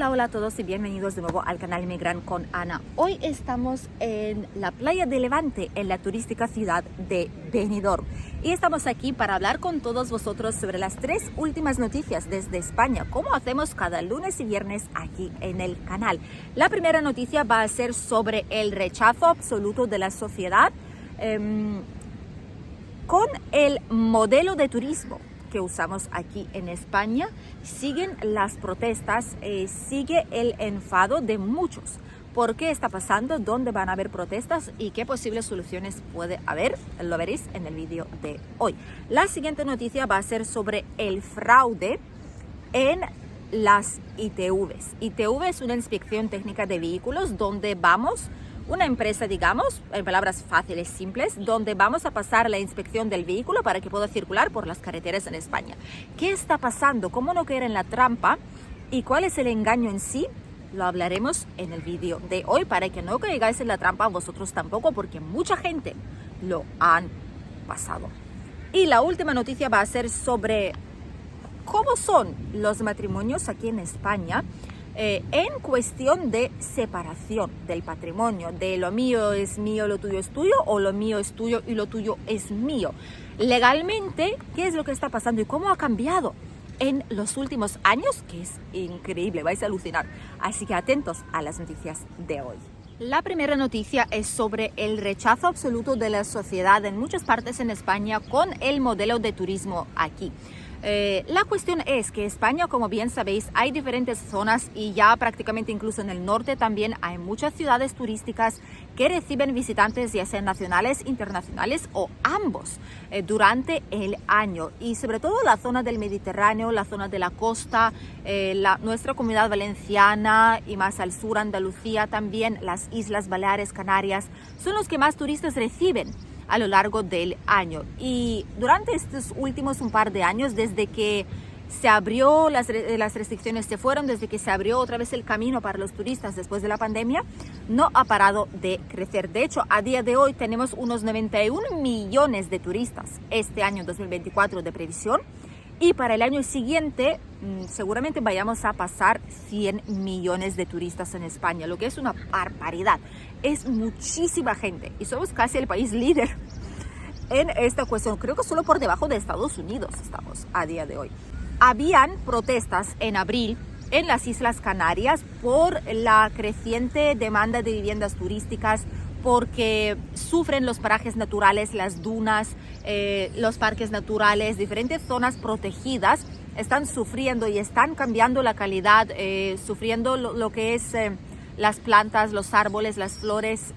Hola a todos y bienvenidos de nuevo al canal Migran con Ana. Hoy estamos en la playa de Levante, en la turística ciudad de Benidorm. Y estamos aquí para hablar con todos vosotros sobre las tres últimas noticias desde España, como hacemos cada lunes y viernes aquí en el canal. La primera noticia va a ser sobre el rechazo absoluto de la sociedad con el modelo de turismo que usamos aquí en España. Siguen las protestas, sigue el enfado de muchos. ¿Por qué está pasando? ¿Dónde van a haber protestas? ¿Y qué posibles soluciones puede haber? Lo veréis en el vídeo de hoy. La siguiente noticia va a ser sobre el fraude en las ITVs. ITV es una inspección técnica de vehículos donde vamos, una empresa, digamos, en palabras fáciles, simples, donde vamos a pasar la inspección del vehículo para que pueda circular por las carreteras en España. ¿Qué está pasando? ¿Cómo no caer en la trampa? ¿Y cuál es el engaño en sí? Lo hablaremos en el vídeo de hoy para que no caigáis en la trampa vosotros tampoco, porque mucha gente lo han pasado. Y la última noticia va a ser sobre cómo son los matrimonios aquí en España en cuestión de separación del patrimonio, de lo mío es mío, lo tuyo es tuyo, o lo mío es tuyo y lo tuyo es mío. Legalmente, ¿qué es lo que está pasando y cómo ha cambiado en los últimos años? Que es increíble, vais a alucinar. Así que atentos a las noticias de hoy. La primera noticia es sobre el rechazo absoluto de la sociedad en muchas partes en España con el modelo de turismo aquí. La cuestión es que España, como bien sabéis, hay diferentes zonas y ya prácticamente incluso en el norte también hay muchas ciudades turísticas que reciben visitantes, ya sean nacionales, internacionales o ambos, durante el año. Y sobre todo la zona del Mediterráneo, la zona de la costa, nuestra comunidad valenciana y más al sur Andalucía también, las Islas Baleares, Canarias, son los que más turistas reciben a lo largo del año. Y durante estos últimos un par de años, desde que se abrió, las restricciones se fueron, desde que se abrió otra vez el camino para los turistas después de la pandemia, no ha parado de crecer. De hecho, a día de hoy tenemos unos 91 millones de turistas este año 2024 de previsión. Y para el año siguiente seguramente vayamos a pasar 100 millones de turistas en España, lo que es una barbaridad. Es muchísima gente y somos casi el país líder en esta cuestión. Creo que solo por debajo de Estados Unidos estamos a día de hoy. Habían protestas en abril en las Islas Canarias por la creciente demanda de viviendas turísticas, porque sufren los parajes naturales, las dunas, los parques naturales, diferentes zonas protegidas están sufriendo y están cambiando la calidad, sufriendo lo que es las plantas, los árboles, las flores,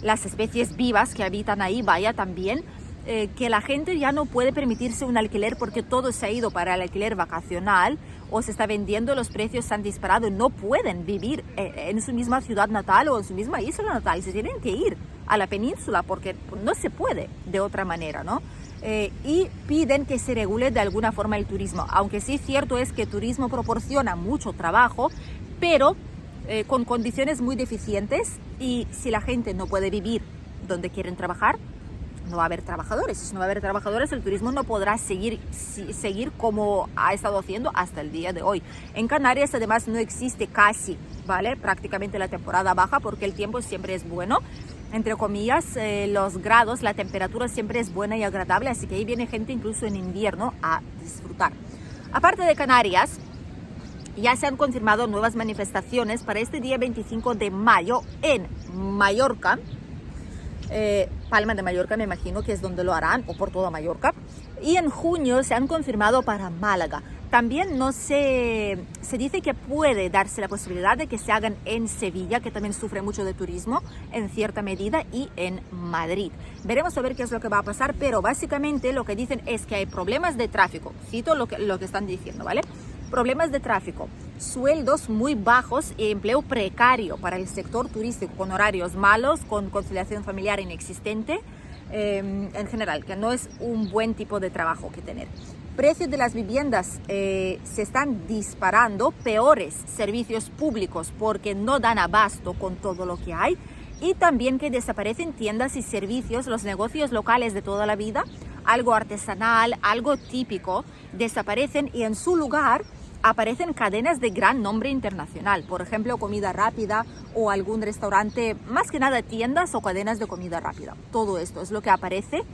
las especies vivas que habitan ahí, vaya también, que la gente ya no puede permitirse un alquiler porque todo se ha ido para el alquiler vacacional o se está vendiendo, los precios se han disparado y no pueden vivir en su misma ciudad natal o en su misma isla natal. Se tienen que ir a la península porque no se puede de otra manera, ¿no? Y piden que se regule de alguna forma el turismo, aunque sí cierto es que el turismo proporciona mucho trabajo, pero con condiciones muy deficientes, y si la gente no puede vivir donde quieren trabajar, no va a haber trabajadores. Si no va a haber trabajadores, el turismo no podrá seguir como ha estado haciendo hasta el día de hoy. En Canarias, además, no existe casi, ¿vale? Prácticamente la temporada baja, porque el tiempo siempre es bueno. Entre comillas, los grados, la temperatura siempre es buena y agradable, así que ahí viene gente incluso en invierno a disfrutar. Aparte de Canarias, ya se han confirmado nuevas manifestaciones para este día 25 de mayo en Mallorca. Palma de Mallorca me imagino que es donde lo harán, o por toda Mallorca, y en junio se han confirmado para Málaga. También se dice que puede darse la posibilidad de que se hagan en Sevilla, que también sufre mucho de turismo en cierta medida, y en Madrid. Veremos a ver qué es lo que va a pasar, pero básicamente lo que dicen es que hay problemas de tráfico. Cito lo que están diciendo, ¿vale? Problemas de tráfico, sueldos muy bajos y empleo precario para el sector turístico, con horarios malos, con conciliación familiar inexistente, en general, que no es un buen tipo de trabajo que tener. Precios de las viviendas se están disparando, peores servicios públicos porque no dan abasto con todo lo que hay, y también que desaparecen tiendas y servicios, los negocios locales de toda la vida, algo artesanal, algo típico, desaparecen y en su lugar aparecen cadenas de gran nombre internacional, por ejemplo, comida rápida o algún restaurante, más que nada tiendas o cadenas de comida rápida. Todo esto es lo que aparece,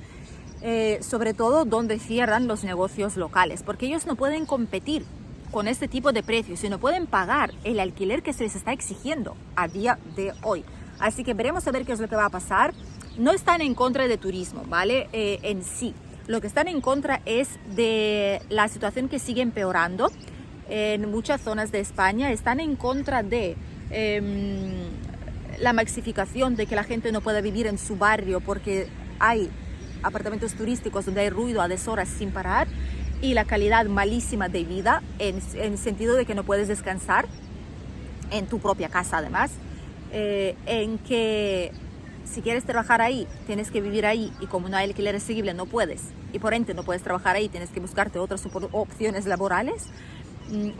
sobre todo donde cierran los negocios locales, porque ellos no pueden competir con este tipo de precios y no pueden pagar el alquiler que se les está exigiendo a día de hoy. Así que veremos a ver qué es lo que va a pasar. No están en contra de turismo, ¿vale? En sí. Lo que están en contra es de la situación que sigue empeorando en muchas zonas de España. Están en contra de la maxificación, de que la gente no pueda vivir en su barrio porque hay apartamentos turísticos donde hay ruido a deshoras sin parar, y la calidad malísima de vida en el sentido de que no puedes descansar en tu propia casa, además, en que si quieres trabajar ahí tienes que vivir ahí, y como no hay alquiler asequible no puedes, y por ende no puedes trabajar ahí, tienes que buscarte otras opciones laborales.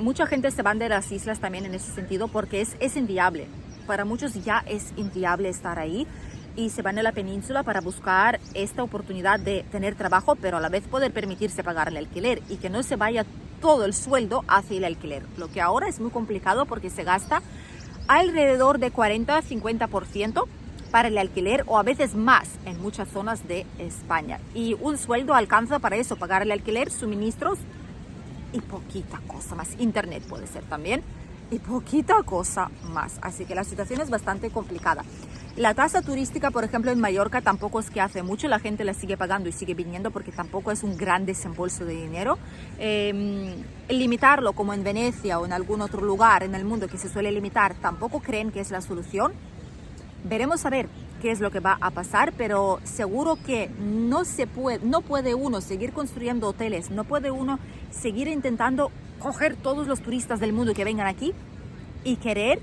Mucha gente se van de las islas también en ese sentido porque es inviable. Para muchos ya es inviable estar ahí, y se van a la península para buscar esta oportunidad de tener trabajo, pero a la vez poder permitirse pagar el alquiler y que no se vaya todo el sueldo hacia el alquiler. Lo que ahora es muy complicado porque se gasta alrededor de 40-50% para el alquiler, o a veces más en muchas zonas de España. Y un sueldo alcanza para eso, pagar el alquiler, suministros y poquita cosa más. Internet puede ser también, y poquita cosa más. Así que la situación es bastante complicada. La tasa turística, por ejemplo, en Mallorca tampoco es que hace mucho, la gente la sigue pagando y sigue viniendo porque tampoco es un gran desembolso de dinero. Limitarlo como en Venecia o en algún otro lugar en el mundo que se suele limitar, tampoco creen que es la solución. Veremos a ver qué es lo que va a pasar, pero seguro que no puede uno seguir construyendo hoteles, no puede uno seguir intentando coger todos los turistas del mundo que vengan aquí y querer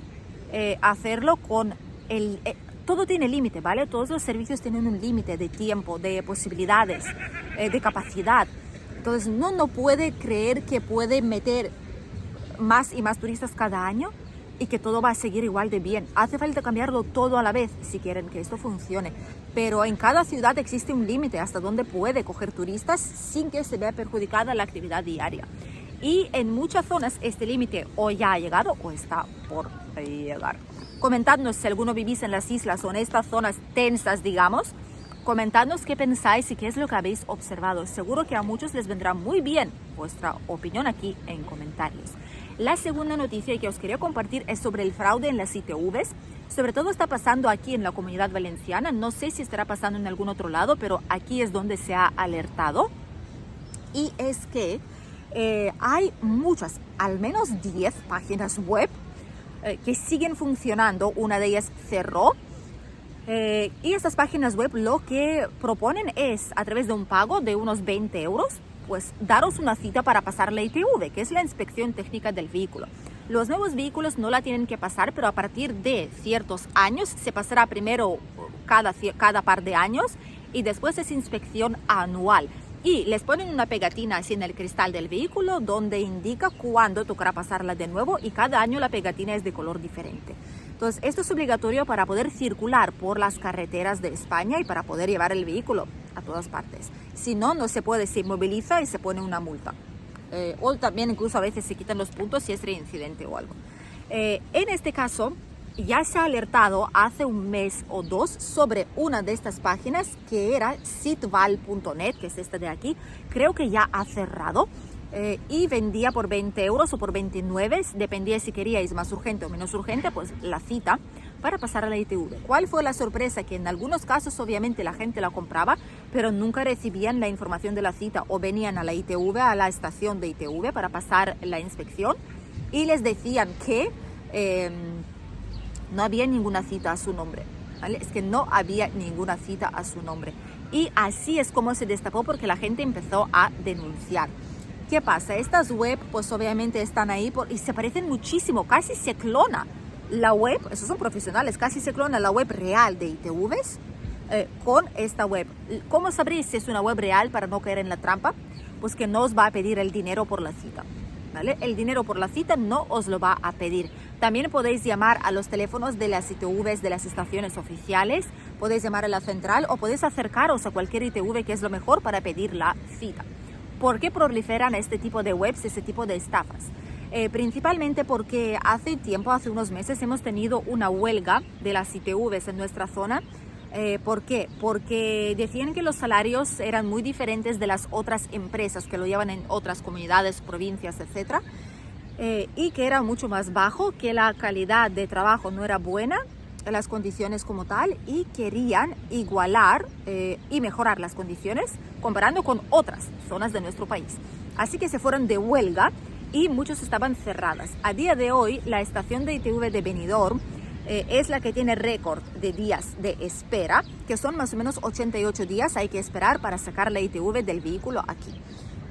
hacerlo con todo tiene límite, ¿vale? Todos los servicios tienen un límite de tiempo, de posibilidades, de capacidad. Entonces no puede creer que puede meter más y más turistas cada año y que todo va a seguir igual de bien. Hace falta cambiarlo todo a la vez si quieren que esto funcione. Pero en cada ciudad existe un límite hasta donde puede coger turistas sin que se vea perjudicada la actividad diaria. Y en muchas zonas este límite o ya ha llegado o está por llegar. Comentadnos si alguno vivís en las islas o en estas zonas tensas, digamos. Comentadnos qué pensáis y qué es lo que habéis observado. Seguro que a muchos les vendrá muy bien vuestra opinión aquí en comentarios. La segunda noticia que os quería compartir es sobre el fraude en las ITVs. Sobre todo está pasando aquí en la Comunidad Valenciana. No sé si estará pasando en algún otro lado, pero aquí es donde se ha alertado. Y es que hay muchas, al menos 10 páginas web que siguen funcionando. Una de ellas cerró, y estas páginas web lo que proponen es, a través de un pago de unos 20 euros, pues daros una cita para pasar la ITV, que es la inspección técnica del vehículo. Los nuevos vehículos no la tienen que pasar, pero a partir de ciertos años se pasará primero cada par de años, y después es inspección anual. Y les ponen una pegatina así en el cristal del vehículo donde indica cuándo tocará pasarla de nuevo, y cada año la pegatina es de color diferente. Entonces esto es obligatorio para poder circular por las carreteras de España y para poder llevar el vehículo a todas partes. Si no, no se puede, se inmoviliza y se pone una multa. O también incluso a veces se quitan los puntos si es reincidente o algo. En este caso ya se ha alertado hace un mes o dos sobre una de estas páginas que era sitval.net, que es esta de aquí. Creo que ya ha cerrado, y vendía por 20 euros o por 29, dependía si queríais más urgente o menos urgente, pues la cita para pasar a la ITV. ¿Cuál fue la sorpresa? Que en algunos casos obviamente la gente la compraba, pero nunca recibían la información de la cita, o venían a la ITV, a la estación de ITV para pasar la inspección, y les decían que no había ninguna cita a su nombre, ¿vale? Es que no había ninguna cita a su nombre. Y así es como se destapó, porque la gente empezó a denunciar. ¿Qué pasa? Estas web pues obviamente están ahí y se parecen muchísimo, casi se clona la web, esos son profesionales, casi se clona la web real de ITVs con esta web. ¿Cómo sabréis si es una web real para no caer en la trampa? Pues que no os va a pedir el dinero por la cita, ¿vale? El dinero por la cita no os lo va a pedir. También podéis llamar a los teléfonos de las ITVs de las estaciones oficiales, podéis llamar a la central o podéis acercaros a cualquier ITV, que es lo mejor para pedir la cita. ¿Por qué proliferan este tipo de webs, este tipo de estafas? Principalmente porque hace unos meses, hemos tenido una huelga de las ITVs en nuestra zona. ¿Por qué? Porque decían que los salarios eran muy diferentes de las otras empresas que lo llevan en otras comunidades, provincias, etc. Y que era mucho más bajo, que la calidad de trabajo no era buena, las condiciones como tal, y querían igualar y mejorar las condiciones comparando con otras zonas de nuestro país. Así que se fueron de huelga y muchos estaban cerradas. A día de hoy, la estación de ITV de Benidorm es la que tiene récord de días de espera, que son más o menos 88 días hay que esperar para sacar la ITV del vehículo aquí.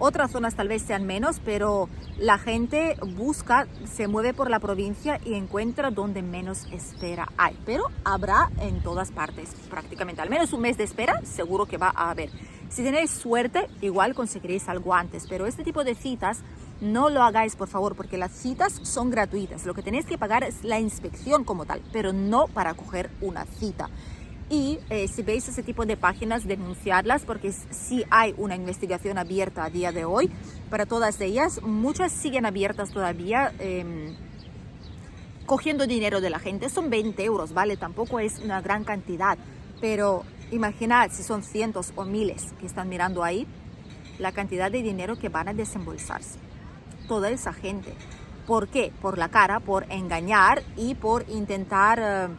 Otras zonas tal vez sean menos, pero la gente busca, se mueve por la provincia y encuentra donde menos espera hay. Pero habrá en todas partes prácticamente, al menos un mes de espera seguro que va a haber. Si tenéis suerte, igual conseguiréis algo antes, pero este tipo de citas no lo hagáis, por favor, porque las citas son gratuitas. Lo que tenéis que pagar es la inspección como tal, pero no para coger una cita. Y si veis ese tipo de páginas, denunciarlas, porque sí hay una investigación abierta a día de hoy para todas ellas. Muchas siguen abiertas todavía, cogiendo dinero de la gente. Son 20 euros, ¿vale? Tampoco es una gran cantidad, pero imaginad si son cientos o miles que están mirando ahí, la cantidad de dinero que van a desembolsarse toda esa gente. ¿Por qué? Por la cara, por engañar y por intentar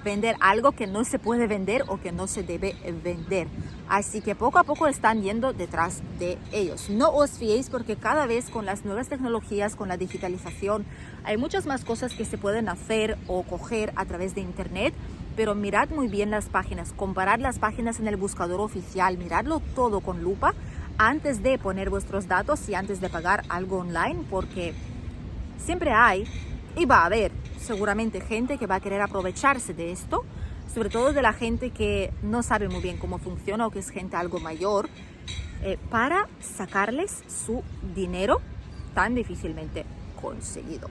vender algo que no se puede vender o que no se debe vender. Así que poco a poco están yendo detrás de ellos. No os fiéis, porque cada vez con las nuevas tecnologías, con la digitalización, hay muchas más cosas que se pueden hacer o coger a través de internet. Pero mirad muy bien las páginas, comparad las páginas en el buscador oficial, miradlo todo con lupa antes de poner vuestros datos y antes de pagar algo online, porque siempre hay y va a haber seguramente gente que va a querer aprovecharse de esto, sobre todo de la gente que no sabe muy bien cómo funciona o que es gente algo mayor, para sacarles su dinero tan difícilmente conseguido.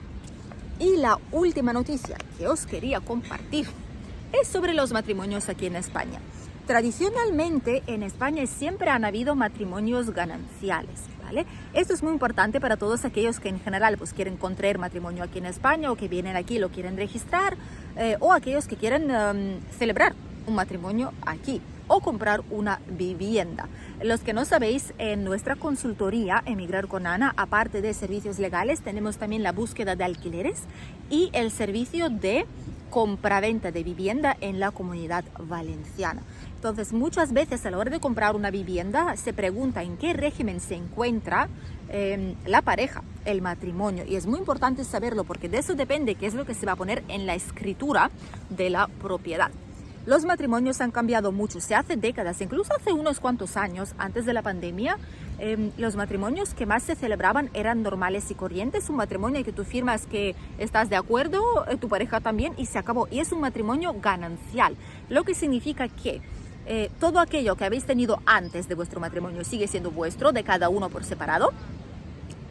Y la última noticia que os quería compartir es sobre los matrimonios aquí en España. Tradicionalmente en España siempre han habido matrimonios gananciales, ¿vale? Esto es muy importante para todos aquellos que en general pues quieren contraer matrimonio aquí en España, o que vienen aquí y lo quieren registrar, o aquellos que quieren celebrar un matrimonio aquí o comprar una vivienda. Los que no sabéis, en nuestra consultoría Emigrar con Ana, aparte de servicios legales, tenemos también la búsqueda de alquileres y el servicio de compraventa de vivienda en la Comunidad Valenciana. Entonces, muchas veces a la hora de comprar una vivienda se pregunta en qué régimen se encuentra la pareja, el matrimonio. Y es muy importante saberlo, porque de eso depende qué es lo que se va a poner en la escritura de la propiedad. Los matrimonios han cambiado mucho, se hace décadas, incluso hace unos cuantos años, antes de la pandemia, los matrimonios que más se celebraban eran normales y corrientes. Un matrimonio que tú firmas que estás de acuerdo, tu pareja también, y se acabó. Y es un matrimonio ganancial, lo que significa que todo aquello que habéis tenido antes de vuestro matrimonio sigue siendo vuestro, de cada uno por separado,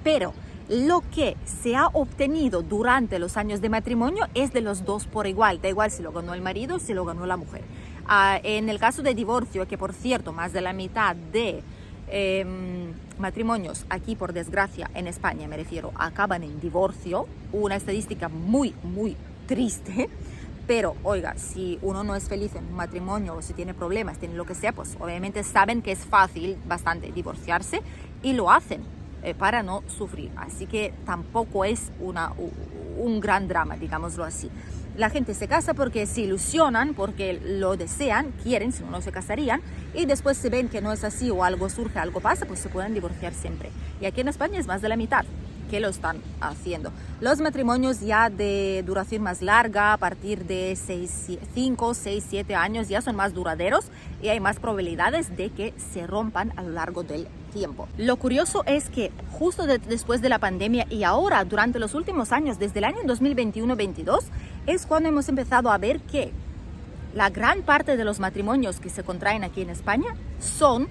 pero lo que se ha obtenido durante los años de matrimonio es de los dos por igual. Da igual si lo ganó el marido, si lo ganó la mujer. En el caso de divorcio, que por cierto más de la mitad de matrimonios aquí, por desgracia, en España me refiero, acaban en divorcio, una estadística muy, muy triste. Pero, oiga, si uno no es feliz en un matrimonio, o si tiene problemas, tiene lo que sea, pues obviamente saben que es fácil bastante divorciarse y lo hacen para no sufrir. Así que tampoco es un gran drama, digámoslo así. La gente se casa porque se ilusionan, porque lo desean, quieren, si no, no se casarían, y después se ven que no es así o algo surge, algo pasa, pues se pueden divorciar siempre. Y aquí en España es más de la mitad que lo están haciendo. Los matrimonios ya de duración más larga, a partir de 5, 6, 7 años, ya son más duraderos y hay más probabilidades de que se rompan a lo largo del tiempo. Lo curioso es que justo después de la pandemia y ahora, durante los últimos años, desde el año 2021-22, es cuando hemos empezado a ver que la gran parte de los matrimonios que se contraen aquí en España son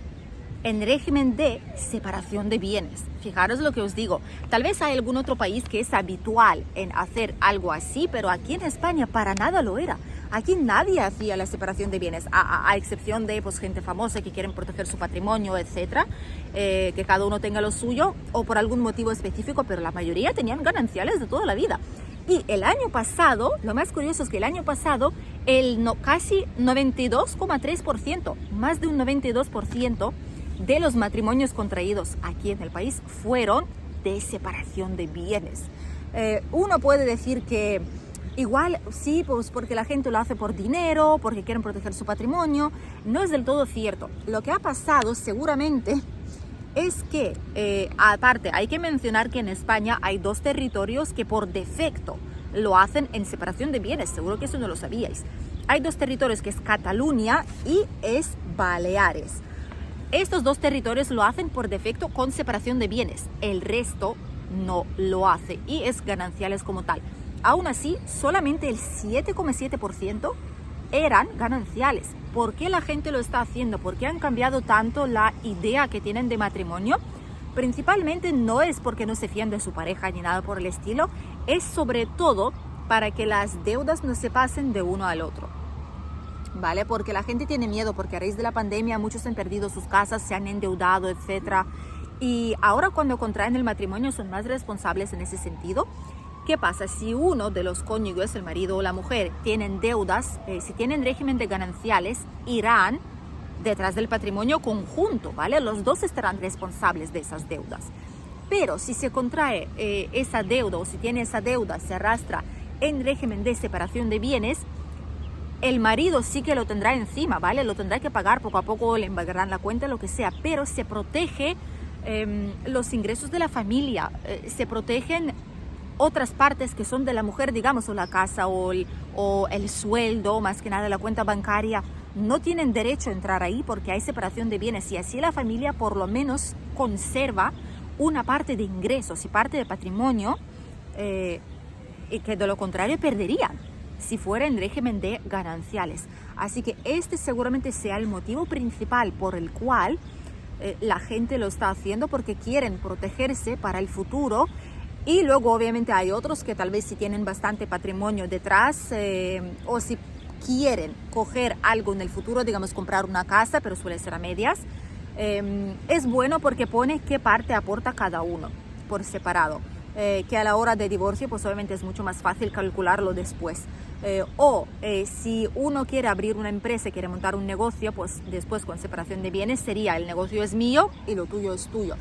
en régimen de separación de bienes. Fijaros lo que os digo. Tal vez hay algún otro país que es habitual en hacer algo así, pero aquí en España para nada lo era. Aquí nadie hacía la separación de bienes, a excepción de pues, gente famosa que quieren proteger su patrimonio, etcétera, que cada uno tenga lo suyo o por algún motivo específico, pero la mayoría tenían gananciales de toda la vida. Y el año pasado, lo más curioso es que el año pasado, casi 92,3%, más de un 92% de los matrimonios contraídos aquí en el país fueron de separación de bienes. Uno puede decir que igual sí, pues porque la gente lo hace por dinero, porque quieren proteger su patrimonio. No es del todo cierto. Lo que ha pasado seguramente es que, aparte, hay que mencionar que en España hay 2 territorios que por defecto lo hacen en separación de bienes. Seguro que eso no lo sabíais. Hay 2 territorios que es Cataluña y es Baleares. Estos 2 territorios lo hacen por defecto con separación de bienes. El resto no lo hace y es gananciales como tal. Aún así, solamente el 7,7% eran gananciales. ¿Por qué la gente lo está haciendo? ¿Por qué han cambiado tanto la idea que tienen de matrimonio? Principalmente no es porque no se fían de su pareja ni nada por el estilo, es sobre todo para que las deudas no se pasen de uno al otro. ¿Vale? Porque la gente tiene miedo, porque a raíz de la pandemia muchos han perdido sus casas, se han endeudado, etc. Y ahora cuando contraen el matrimonio son más responsables en ese sentido. ¿Qué pasa? Si uno de los cónyuges, el marido o la mujer, tienen deudas, si tienen régimen de gananciales, irán detrás del patrimonio conjunto, ¿vale? Los 2 estarán responsables de esas deudas. Pero si se contrae esa deuda o si tiene esa deuda, se arrastra en régimen de separación de bienes, el marido sí que lo tendrá encima, ¿vale? Lo tendrá que pagar poco a poco, le embargarán la cuenta, lo que sea, pero se protege los ingresos de la familia, se protegen otras partes que son de la mujer, digamos, o la casa o el sueldo, más que nada la cuenta bancaria, no tienen derecho a entrar ahí porque hay separación de bienes y así la familia por lo menos conserva una parte de ingresos y parte de patrimonio y que de lo contrario perderían si fuera en régimen de gananciales. Así que este seguramente sea el motivo principal por el cual la gente lo está haciendo, porque quieren protegerse para el futuro. Y luego obviamente hay otros que tal vez si tienen bastante patrimonio detrás o si quieren coger algo en el futuro, digamos comprar una casa, pero suele ser a medias, es bueno porque pone qué parte aporta cada uno por separado, que a la hora de divorcio pues obviamente es mucho más fácil calcularlo después. Si uno quiere abrir una empresa, quiere montar un negocio, pues después con separación de bienes sería el negocio es mío y lo tuyo es tuyo.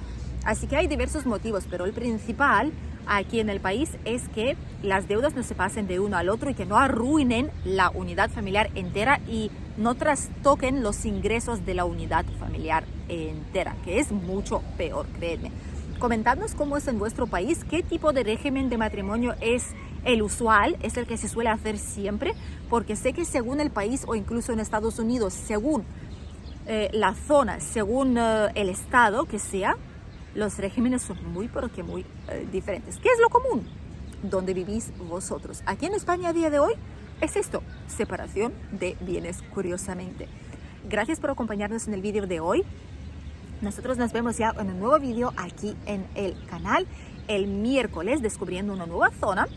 Así que hay diversos motivos, pero el principal aquí en el país es que las deudas no se pasen de uno al otro y que no arruinen la unidad familiar entera y no trastoquen los ingresos de la unidad familiar entera, que es mucho peor, créanme. Comentadnos cómo es en vuestro país, qué tipo de régimen de matrimonio es el usual, es el que se suele hacer siempre, porque sé que según el país o incluso en Estados Unidos, según la zona, según el estado que sea, los regímenes son muy, pero que muy diferentes. ¿Qué es lo común? ¿Dónde vivís vosotros? Aquí en España a día de hoy es esto, separación de bienes, curiosamente. Gracias por acompañarnos en el vídeo de hoy. Nosotros nos vemos ya en un nuevo vídeo aquí en el canal el miércoles descubriendo una nueva zona.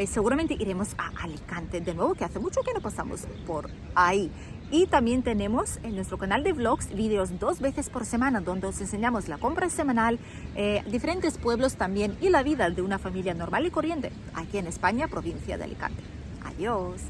Seguramente iremos a Alicante de nuevo, que hace mucho que no pasamos por ahí. Y también tenemos en nuestro canal de vlogs vídeos 2 veces por semana donde os enseñamos la compra semanal, diferentes pueblos también y la vida de una familia normal y corriente aquí en España, provincia de Alicante. Adiós.